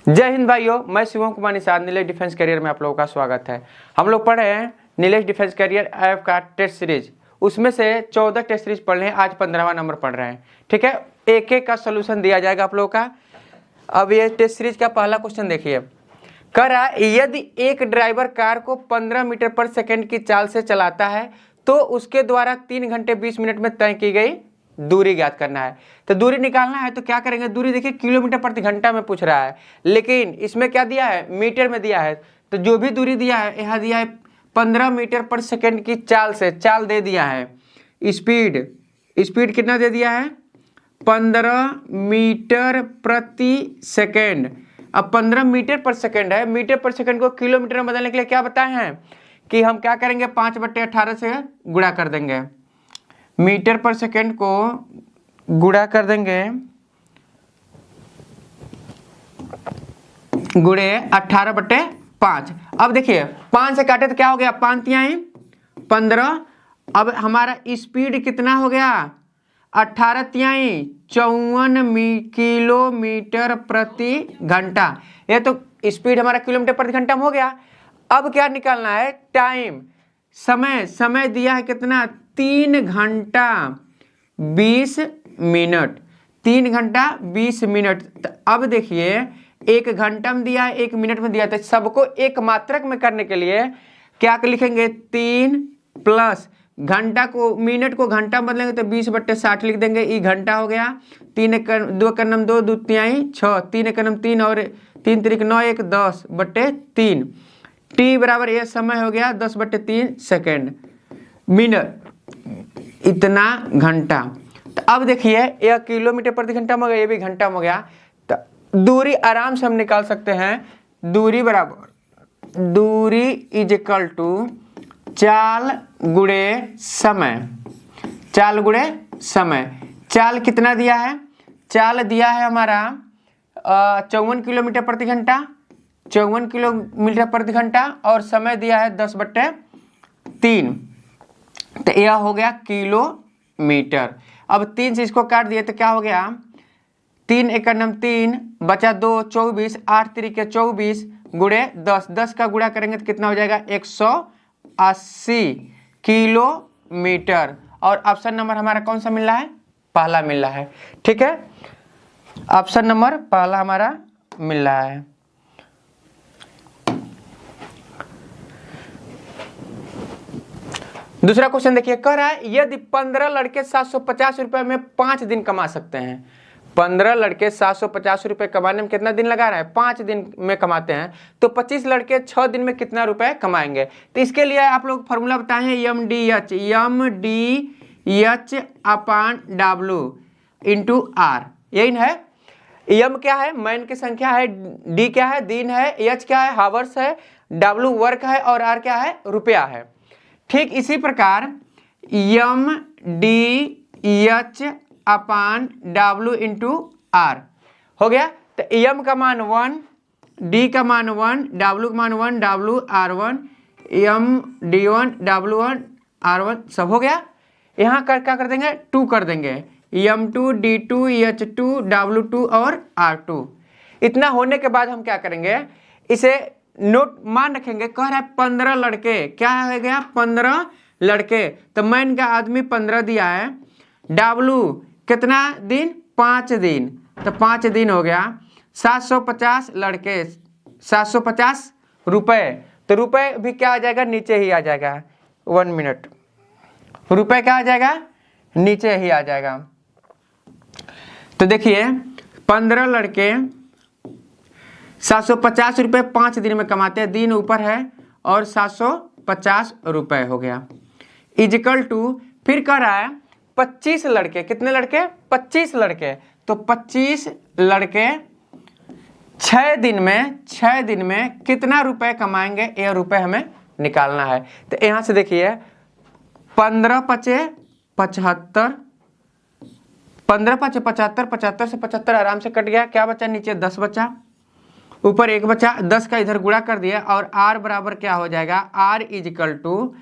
जय हिंद भाइयों, मैं शिवम कुमार निषाद नीलेश डिफेंस करियर में आप लोगों का स्वागत है। हम लोग पढ़ रहे हैं नीलेश डिफेंस करियर ऐप का टेस्ट सीरीज। उसमें से 14 टेस्ट सीरीज पढ़ रहे हैं, आज 15वां नंबर पढ़ रहे हैं। ठीक है, एक एक का सोल्यूशन दिया जाएगा आप लोगों का। अब ये टेस्ट सीरीज का पहला क्वेश्चन देखिए, कह रहा है यदि एक ड्राइवर कार को 15 मीटर पर सेकेंड की चाल से चलाता है तो उसके द्वारा 3 घंटे 20 मिनट में तय की गई दूरी ज्ञात करना है। तो दूरी निकालना है तो क्या करेंगे, दूरी देखिए किलोमीटर प्रति घंटा में पूछ रहा है, लेकिन इसमें क्या दिया है, मीटर में दिया है। तो जो भी दूरी दिया है यहाँ दिया है 15 मीटर पर सेकेंड की चाल से, चाल दे दिया है। स्पीड कितना दे दिया है, 15 मीटर प्रति सेकेंड। अब 15 मीटर पर सेकेंड है, मीटर पर सेकेंड को किलोमीटर में बदलने के लिए क्या बताए हैं कि हम क्या करेंगे, 5/18 से गुणा कर देंगे। मीटर पर सेकेंड को गुणा कर देंगे, गुणे 18/5। अब देखिए 5 से काटे तो क्या हो गया, 5 तिहाई 15। अब हमारा स्पीड कितना हो गया, 18 तिहाई 54 किलोमीटर प्रति घंटा। ये तो स्पीड हमारा किलोमीटर प्रति घंटा में हो गया। अब क्या निकालना है, टाइम, समय दिया है कितना, 3 घंटा 20 मिनट। 3 घंटा 20 मिनट। तो अब देखिए 1 घंटा में दिया है, 1 मिनट में दिया है, तो सबको एक मात्रक में करने के लिए क्या लिखेंगे, 3 प्लस घंटा को, मिनट को घंटा में बदलेंगे तो 20/60 लिख देंगे। ई घंटा हो गया। 3 2 कन्नम 2, 2 तिहाई 6, 3 कन्नम 3 और 3 तिरिक 9, 1 10/3। टी बराबर ये समय हो गया 10/3 सेकेंड मिनट, इतना घंटा। तो अब देखिए यह किलोमीटर प्रति घंटा में हो गया, ये भी घंटा में हो गया। तो दूरी आराम से हम निकाल सकते हैं। दूरी बराबर, दूरी इज इक्वल टू चाल गुणे समय। चाल गुणे समय। चाल कितना दिया है, चाल दिया है हमारा 54 किलोमीटर प्रति घंटा, 54 किलोमीटर प्रति घंटा, और समय दिया है 10/3। तो यह हो गया किलोमीटर। अब 3 से इसको काट दिए तो क्या हो गया, 3 एकम 3 बचा 2, 24, 8 तिरिके 24 गुणे 10, 10 का गुणा करेंगे तो कितना हो जाएगा, 180 किलोमीटर। और ऑप्शन नंबर हमारा कौन सा मिल रहा है, पहला मिल रहा है। ठीक है, ऑप्शन नंबर पहला हमारा मिल रहा है। दूसरा क्वेश्चन देखिए, कह रहा है यदि 15 लड़के 750 रुपए में 5 दिन कमा सकते हैं। 15 लड़के 750 रुपए कमाने में कितना दिन लगा रहा है, 5 दिन में कमाते हैं, तो 25 लड़के 6 दिन में कितना रुपए कमाएंगे। तो इसके लिए आप लोग फॉर्मूला बताए हैं, MDH अपान W इंटू R। यही है। M क्या है, मैन की संख्या है, D क्या है, दिन है, H क्या है, हावर्स है, W वर्क है, और R क्या है, रुपया है। ठीक इसी प्रकार MDH अपान W इंटू R हो गया। तो M का मान 1, D का मान 1, W का मान 1, W R1, MD1 W1 R1 सब हो गया। यहाँ क्या कर देंगे, 2 कर देंगे, M2 D2 H2 W2 और R2। इतना होने के बाद हम क्या करेंगे, इसे नोट मान रखेंगे। कह रहा है 15 लड़के, क्या हो गया, 15 लड़के। तो मैन का आदमी 15 दिया है, W कितना दिन, 5 दिन, तो 5 दिन हो गया। 750 लड़के, 750 रुपए, तो रुपए भी क्या आ जाएगा, नीचे ही आ जाएगा। 1 मिनट, रुपए क्या आ जाएगा, नीचे ही आ जाएगा। तो देखिए 15 लड़के 750 रुपये 5 दिन में कमाते हैं, दिन ऊपर है, और 750 रुपये हो गया। इजिकल टू, फिर कह रहा है 25 लड़के, कितने लड़के, 25 लड़के, तो 25 लड़के 6 दिन में कितना रुपए कमाएंगे, यह रुपए हमें निकालना है। तो यहाँ से देखिए 15 पचे 75, 15 पचे 75, 75 से 75 आराम से कट गया, क्या बचा, नीचे 10 बचा, ऊपर 1 बचा, 10 का इधर गुणा कर दिया, और R बराबर क्या हो जाएगा, R इज इक्वल टू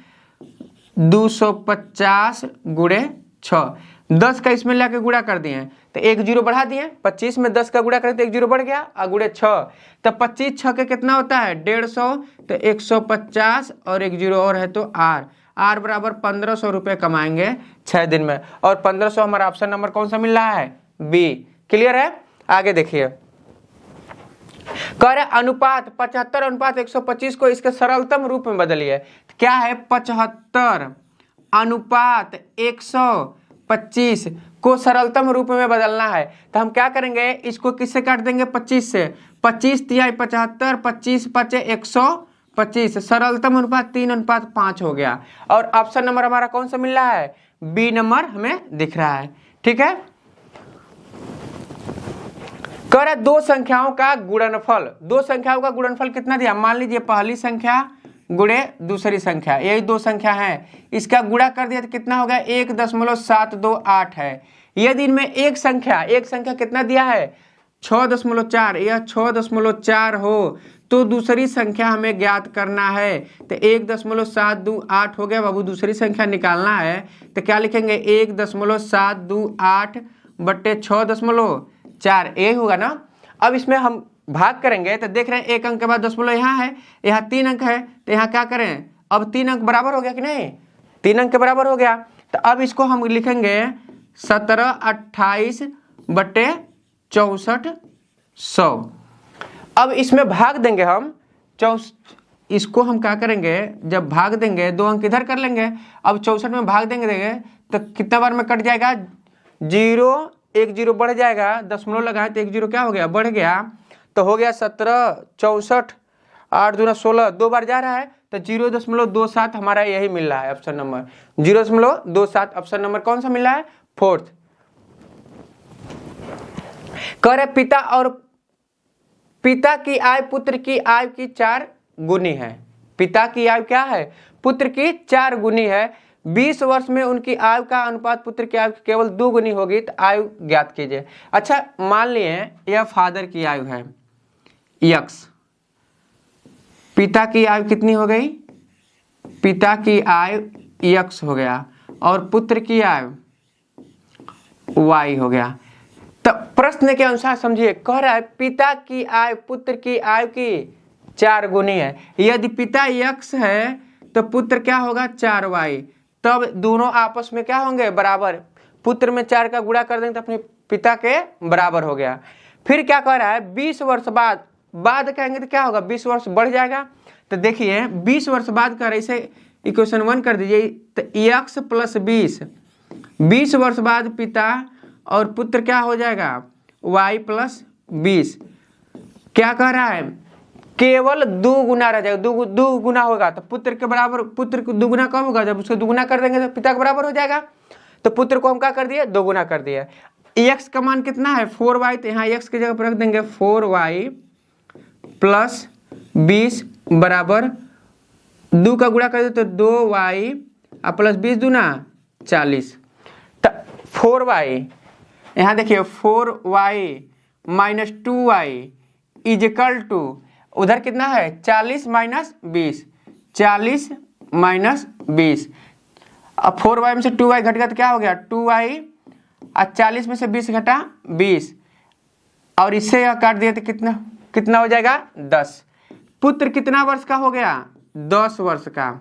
250 गुणे 6। 10 का इसमें लाके गुणा कर दिए तो एक जीरो बढ़ा दिए, 25 में 10 का गुणा करें तो एक जीरो बढ़ गया, अगुड़े 6, तो 25 6 के कितना होता है 150, तो 150 और एक जीरो और है तो आर बराबर 1500 रुपये कमाएंगे 6 दिन में। और 1500 हमारा ऑप्शन नंबर कौन सा मिल रहा है, बी। क्लियर है? आगे देखिए, कह रहे अनुपात 75 अनुपात 125 को इसके सरलतम रूप में बदलिए। क्या है 75 अनुपात 125 को सरलतम रूप में बदलना है, तो हम क्या करेंगे, इसको किससे काट देंगे 25 से, 25 तिहाई 75, 25 पचे 125, सरलतम अनुपात 3:5 हो गया। और ऑप्शन नंबर हमारा कौन सा मिल रहा है, बी नंबर हमें दिख रहा है। ठीक है, कह रहा दो संख्याओं का गुणनफल, दो संख्याओं का गुणनफल कितना दिया, मान लीजिए पहली संख्या गुणे दूसरी संख्या, यही दो संख्या है, इसका गुणा कर दिया तो कितना हो गया 1.728 है। यदि इनमें एक संख्या कितना दिया है 6.4, यह 6.4 हो तो दूसरी संख्या हमें ज्ञात करना है, तो 1.728 हो गया बाबू, दूसरी संख्या निकालना है तो क्या लिखेंगे 1.728 बट्टे 6.4, ये होगा ना। अब इसमें हम भाग करेंगे तो देख रहे हैं एक अंक के बाद दशमलव यहाँ है, यहाँ 3 अंक है, तो यहाँ क्या करें, अब 3 अंक बराबर हो गया कि नहीं, 3 अंक के बराबर हो गया, तो अब इसको हम लिखेंगे 1728 बट्टे 6400। अब इसमें भाग देंगे हम इसको हम क्या करेंगे, जब भाग देंगे 2 अंक इधर कर लेंगे, अब 64 में भाग देंगे तो कितना बार में कट जाएगा, 0 एक जीरो बढ़ जाएगा, दशमलव लगाए तो एक जीरो क्या हो गया बढ़ गया, तो हो गया 17 64 8 दूना 16, 2 बार जा रहा है तो 0.27 हमारा यही मिल रहा है ऑप्शन नंबर 0.27। ऑप्शन नंबर कौन सा मिल रहा है, फोर्थ। कह रहे पिता की आय पुत्र की आय की 4 गुनी है, पिता की आयु क्या है, पुत्र की 4 गुनी है। 20 वर्ष में उनकी आयु का अनुपात पुत्र की आयु की केवल 2 गुनी होगी, तो आयु ज्ञात कीजिए। अच्छा मान लिए यह फादर की आयु है x, पिता की आयु कितनी हो गई, पिता की आयु x हो गया और पुत्र की आयु y हो गया। तो प्रश्न के अनुसार समझिए, कह रहा है पिता की आयु पुत्र की आयु की 4 गुनी है। यदि पिता x है तो पुत्र क्या होगा 4y, तब दोनों आपस में क्या होंगे बराबर, पुत्र में 4 का गुणा कर देंगे तो अपने पिता के बराबर हो गया। फिर क्या कह रहा है 20 वर्ष बाद कहेंगे तो क्या होगा 20 वर्ष बढ़ जाएगा, तो देखिए 20 वर्ष बाद कर इसे इक्वेशन 1 कर दीजिए, तो x प्लस 20 वर्ष बाद पिता और पुत्र क्या हो जाएगा y प्लस 20। क्या कह रहा है केवल 2 गुना रह जाएगा, 2 गुना होगा तो पुत्र के बराबर, पुत्र को 2 गुना कब होगा, जब उसको 2 गुना कर देंगे तो पिता के बराबर हो जाएगा। तो पुत्र को हम क्या कर दिए 2 गुना कर दिए। x का मान कितना है 4y, तो यहाँ x की जगह पर रख देंगे 4y प्लस 20 बराबर 2 का गुणा कर दे तो 2y और प्लस 20 दूना 40। तो 4y यहाँ देखिए 4y minus 2y is equal to, उधर कितना है 40 माइनस 20, 40 माइनस 20। अब 4y में से 2y घट गया तो क्या हो गया 2y और 40 में से 20 घटा 20, और इससे यह काट दिया तो कितना हो जाएगा 10। पुत्र कितना वर्ष का हो गया 10 वर्ष का,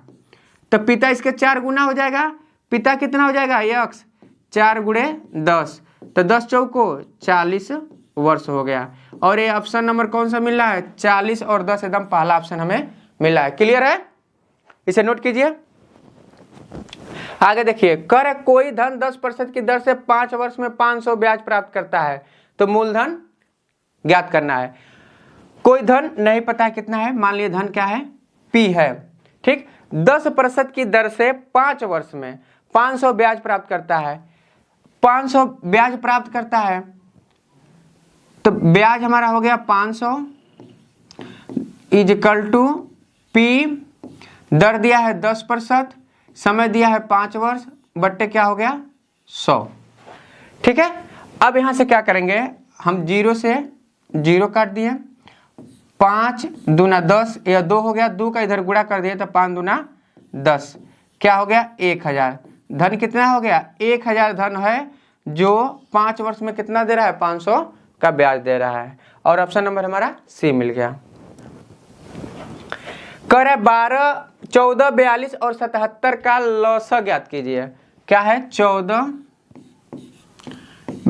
तो पिता इसके 4 गुना हो जाएगा, पिता कितना हो जाएगा x 4 गुणे 10, तो 10 चौको 40 वर्ष हो गया। और ये ऑप्शन नंबर कौन सा मिल रहा है 40 और 10 एकदम पहला ऑप्शन हमें मिला है। क्लियर है, इसे नोट कीजिए। आगे देखिए, कर कोई धन 10% की दर से 5 वर्ष में 500 ब्याज प्राप्त करता है, तो मूलधन ज्ञात करना है। कोई धन नहीं पता है कितना है, मान लिया धन क्या है P है, ठीक, 10% की दर से 5 वर्ष में 500 ब्याज प्राप्त करता है, 500 ब्याज प्राप्त करता है, तो ब्याज हमारा हो गया 500 इज इक्वल टू P, दर दिया है 10%, समय दिया है 5 वर्ष, बट्टे क्या हो गया 100। ठीक है, अब यहां से क्या करेंगे हम 0 से 0 काट दिए, 5 दूना 10, यह 2 हो गया, 2 का इधर गुणा कर दिया तो 5 दूना 10, क्या हो गया 1000। धन कितना हो गया 1000 धन है, जो 5 वर्ष में कितना दे रहा है, 500 का ब्याज दे रहा है। और ऑप्शन नंबर हमारा सी मिल गया। कह रहा है 12, 14, 42 और 77 का लौसा ज्ञात कीजिए। क्या है, 14,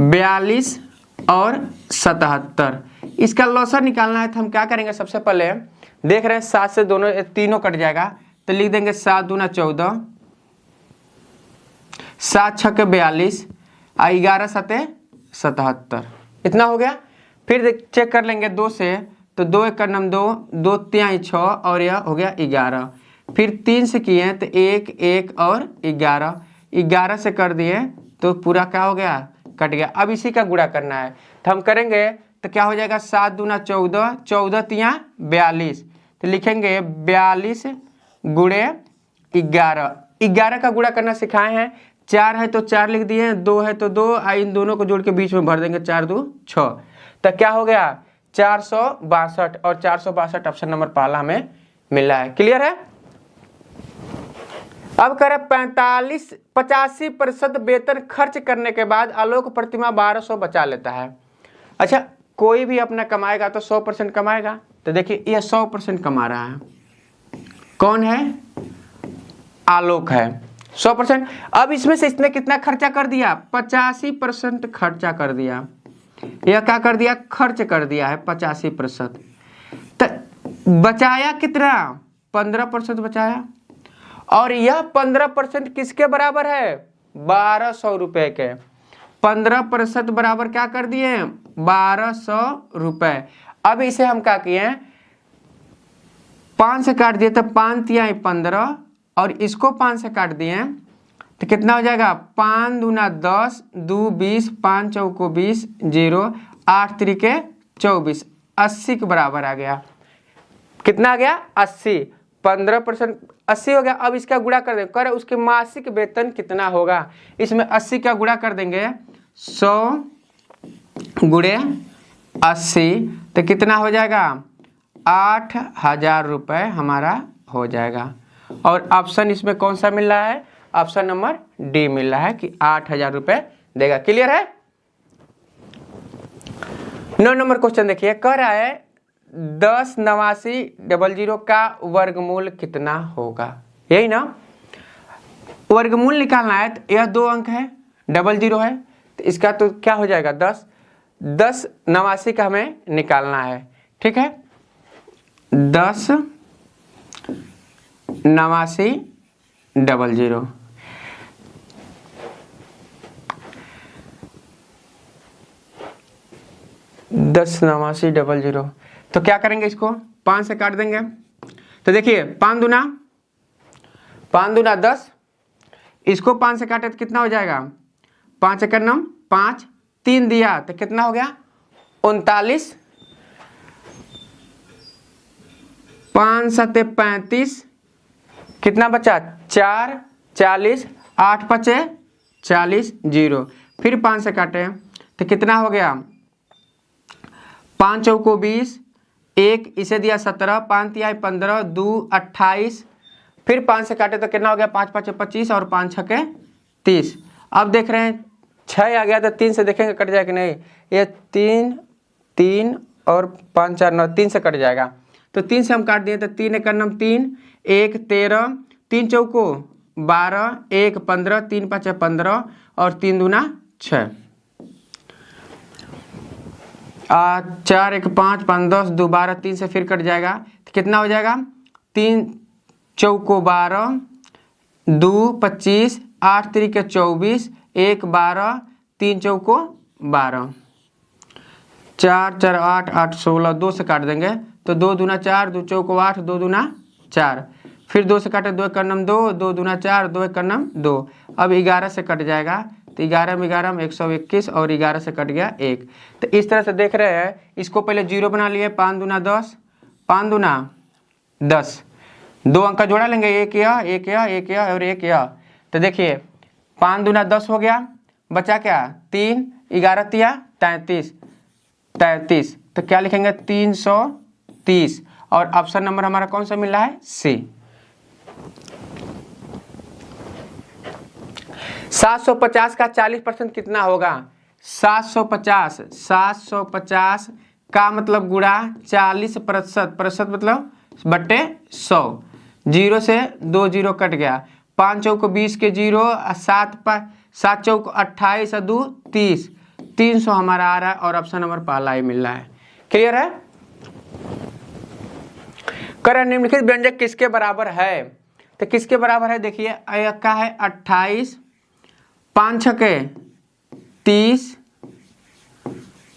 42 और 77, इसका लौसा निकालना है। तो हम क्या करेंगे, सबसे पहले देख रहे हैं 7 से दोनों तीनों कट जाएगा, तो लिख देंगे 7 दूना 14, 7 छक्के 42, 11 सते 77, इतना हो गया। फिर चेक कर लेंगे 2 से, तो 2 एक का नम 2, 2 तिहाई 6 और यह हो गया 11। फिर 3 से किए तो 1, 1 और 11, 11 से कर दिए तो पूरा क्या हो गया, कट गया। अब इसी का गुणा करना है, तो हम करेंगे तो क्या हो जाएगा, 7 दूना 14, 14 तिया 42, तो लिखेंगे 42 गुणे 11। 11 का गुणा करना सिखाए हैं। 4 है तो 4 लिख दिए, 2 है तो 2, इन दोनों को जोड़ के बीच में भर देंगे, 4 2 6, तो क्या हो गया 462। और 462 ऑप्शन नंबर पहला हमें मिला है। क्लियर है। अब करें 85% वेतन खर्च करने के बाद आलोक प्रतिमा 1200 बचा लेता है। अच्छा, कोई भी अपना कमाएगा तो 100% कमाएगा, तो देखिए ये 100% कमा रहा है। कौन है, आलोक है 100%। अब इसमें से इसने कितना खर्चा कर दिया, 85% खर्चा कर दिया। यह क्या कर दिया, खर्च कर दिया है 85%। तो बचाया कितना, 15% बचाया। और यह 15% किसके बराबर है, 1200 रुपए के। 15% बराबर क्या कर दिए, 1200 रुपए। अब इसे हम क्या किए, 5 से काट दिए तो 5 तिहाई 15, और इसको 5 से काट दिए तो कितना हो जाएगा, 5 दूना 10, 2 20, 5 चौको 20, 0 8 त्रिके 24, 80 के बराबर आ गया। कितना आ गया, 80। 15% 80 हो गया। अब इसका गुणा कर देंगे, करे उसके मासिक वेतन कितना होगा, इसमें 80 का गुणा कर देंगे, 100 गुणे 80, तो कितना हो जाएगा, 8000 रुपये हमारा हो जाएगा। और ऑप्शन इसमें कौन सा मिल रहा है, ऑप्शन नंबर डी मिल रहा है कि 8000 रुपये देगा। क्लियर है। 9 नंबर क्वेश्चन देखिए, कह रहा है 10 89 का वर्गमूल कितना होगा, यही ना, वर्गमूल निकालना है। तो यह 2 अंक है, 00 है, तो इसका तो क्या हो जाएगा 10। 10 89 का हमें निकालना है, ठीक है। 10 89 00, दस 89 00, तो क्या करेंगे, इसको 5 से काट देंगे। तो देखिए 5 दूना 10, इसको 5 से काटे तो कितना हो जाएगा, 5 एक नम 5, 3 दिया तो कितना हो गया 39, 5 सते 35, कितना बचा 4, 40, 8 5 40, 0। फिर 5 से काटे तो कितना हो गया, 5 चौको 20, 1 इसे दिया 17, 5 तिहाई 15, 2 28। फिर 5 से काटे तो कितना हो गया, 5 5 25 और 5 6 30। अब देख रहे हैं 6 आ गया, तो 3 से देखेंगे कट जाएगा नहीं, ये 3 और 5 4 9, 3 से कट जाएगा। तो 3 से हम काट दिए तो 3 एक नम 3, 1 13, 3 चौको 12, 1 15, 3 5 15 और 3 दूना 6, 4 1 5 5 10 2 12, 3 से फिर कट जाएगा तो कितना हो जाएगा, 3 चौको 12, 2 25, 8 3 24, 1 12, 3 चौको 12, 4 4 8 8 16, 2 से काट देंगे तो 2 दूना 4, 2 चौको 8, 2 दूना 4। फिर 2 से काटे 2 एक नम 2, 2 दूना 4, 2 एक नम 2। अब 11 से कट जाएगा तो 11 में 121 और 11 से कट गया 1। तो इस तरह से देख रहे हैं, इसको पहले 0 बना लिए, 5 दूना 10, 5 दूना 10, 2 अंक का जोड़ा लेंगे, एक यह और एक यह। तो देखिए 5 दूना 10 हो गया, बचा क्या 3, 11 तिया 33, तो क्या लिखेंगे 330। और ऑप्शन नंबर हमारा कौन सा मिल रहा है, सी। 750 का 40% कितना होगा? 750, 750 का मतलब गुणा 40%, प्रतिशत मतलब बट्टे 100। 0 से 2 0 कट गया, 5 चौक 20 के 0, 7 चौक 28 और 2 30, 300 हमारा आ रहा है और ऑप्शन नंबर पहला ही मिल रहा है। क्लियर है? कर निम्नलिखित व्यंजक किसके बराबर है? तो किसके बराबर है? देखिए का है 28, 5 छके 30,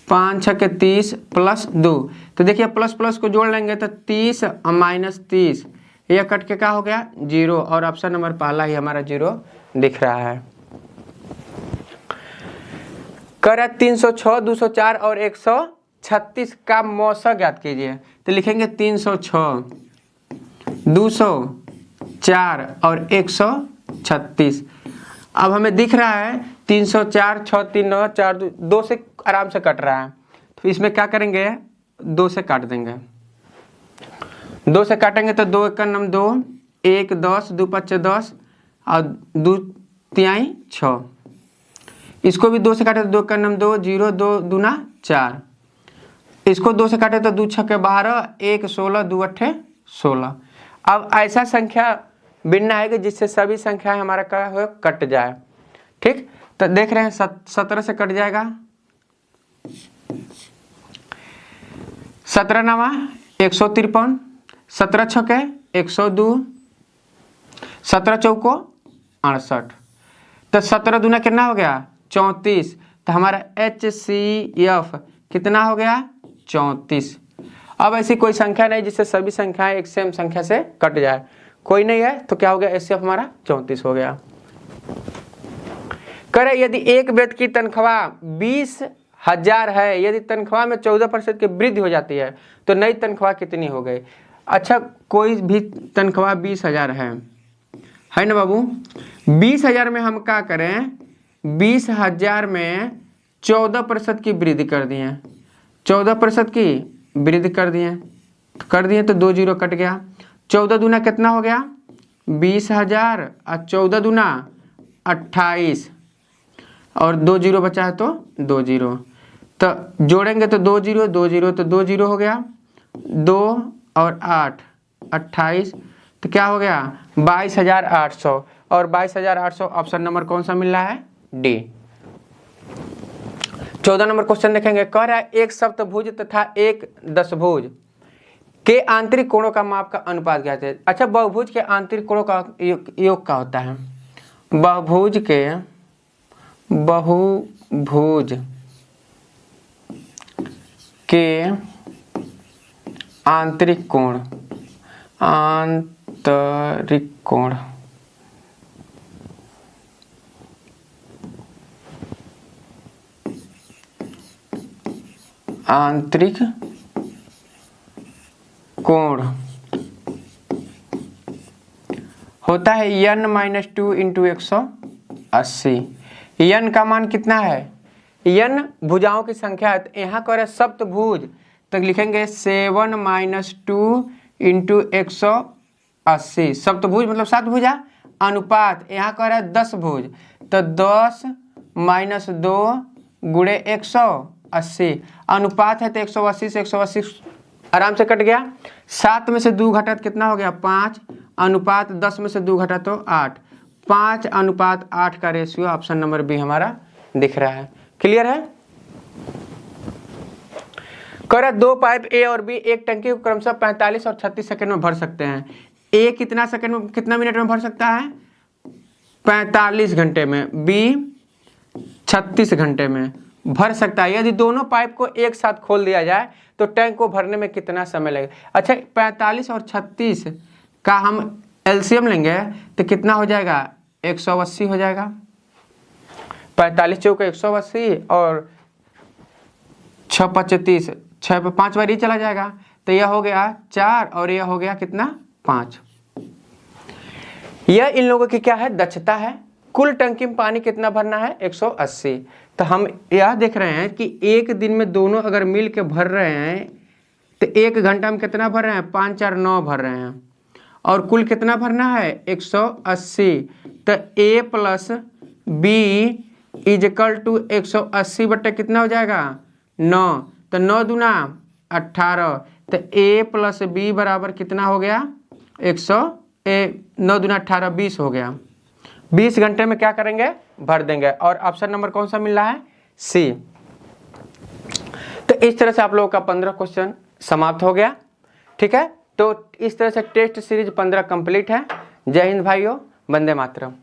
5 छके 30 प्लस 2। तो देखिए प्लस प्लस को जोड़ लेंगे तो 30 माइनस 30, यह कट के क्या हो गया? 0, और ऑप्शन नंबर पहला ही हमारा 0 दिख रहा है। कर 306, 204 और 136 का मौसा ज्ञात कीजिए। तो लिखेंगे 306, 204 और 136। अब हमें दिख रहा है 304, 6 3 9 4 2 से आराम से कट रहा है, तो इसमें क्या करेंगे? 2 से काट देंगे। 2 से काटेंगे तो 2 1 9 2, 1 10, 2 5 10 और 2 3 6। इसको भी 2 से काटे तो 2 1 9 2, 0 2 दूना 4। इसको 2 से काटे तो 2 6 12, 1 16, 2 8 16। अब ऐसा संख्या बिनना है कि जिससे सभी संख्याएं हमारा क्या हो? कट जाए। ठीक, तो देख रहे हैं 17 से कट जाएगा, 17 नवा 153, 17 छके 102, 17 चौको 68। तो 17 दूना कितना हो गया? 34। तो हमारा HCF कितना हो गया? 34। अब ऐसी कोई संख्या नहीं जिससे सभी संख्याएं एक सेम संख्या से कट जाए, कोई नहीं है, तो क्या हो गया? HCF हमारा 34 हो गया। करे यदि एक व्यक्ति की तनख्वाह 20,000 है, यदि तनख्वाह में 14% की वृद्धि हो जाती है तो नई तनख्वाह कितनी हो गई? अच्छा, कोई भी तनख्वाह 20,000 है ना बाबू? 20,000 में हम क्या करें? 20,000 में 14% की वृद्धि कर दिए, 14% की वृद्धि कर दिए तो 2 0 कट गया। 14 दूना कितना हो गया? 20,000 और 14 दूना 28 और 2 0 बचा है तो 2 0। तो जोड़ेंगे तो 2 0 2 0, तो 2 0 हो गया, 2 और 8 28, तो क्या हो गया? 22,800। और 22,800 ऑप्शन नंबर कौन सा मिल रहा है? डी। 14 नंबर क्वेश्चन देखेंगे। कह रहा है एक सप्तभुज तथा एक दशभुज के आंतरिक कोणों का माप का अनुपात ज्ञात है। अच्छा, बहुभुज के आंतरिक कोणों का योग क्या होता है? बहुभुज के आंतरिक कोण, आंतरिक कोण आंतरिक कोण होता है n-2 इंटू 180। n का मान कितना है? n भुजाओं की संख्या है, तो यहाँ कर सप्तभुज तो लिखेंगे 7-2 इंटू 180। सप्तभुज मतलब 7 भुजा, अनुपात यहाँ कर 10 भुज तो 10 - 2 गुणे 180, अनुपात है तो 180 से 180 आराम से कट गया। 7 में से 2 घटा तो कितना हो गया? 5, अनुपात 10 में से 2 घटा तो 8, 5:8 का रेशियो ऑप्शन नंबर बी हमारा दिख रहा है। क्लियर है? कर 2 पाइप ए और बी एक टंकी को क्रमशः 45 और 36 सेकंड में भर सकते हैं। ए कितना सेकंड में, कितना मिनट में भर सकता है? 45 घंटे में। बी 36 घंटे में भर सकता है। यदि दोनों पाइप को एक साथ खोल दिया जाए तो टैंक को भरने में कितना समय लगेगा? अच्छा, 45 और 36 का हम एलसीएम लेंगे तो कितना हो जाएगा? 180 हो जाएगा। 45 चौके 180 और 6 5 30, 6 पे 5 बार ही चला जाएगा, तो यह हो गया 4 और यह हो गया कितना? 5। यह इन लोगों की क्या है? दक्षता है। कुल टंकी में पानी कितना भरना है? 180। तो हम यह देख रहे हैं कि एक दिन में दोनों अगर मिल के भर रहे हैं तो 1 घंटा में कितना भर रहे हैं? 5 4 9 भर रहे हैं। और कुल कितना भरना है? 180। तो A + बी इजकल टू 180 बटे कितना हो जाएगा 9, तो 9 दूना 18, तो ए प्लस बी बराबर कितना हो गया 9 दूना 18 20 हो गया। 20 घंटे में क्या करेंगे भर देंगे। और ऑप्शन नंबर कौन सा मिल रहा है सी। तो इस तरह से आप लोगों का 15 क्वेश्चन समाप्त हो गया। ठीक है, तो इस तरह से टेस्ट सीरीज 15 कंप्लीट है। जय हिंद भाइयों, वंदे मातरम।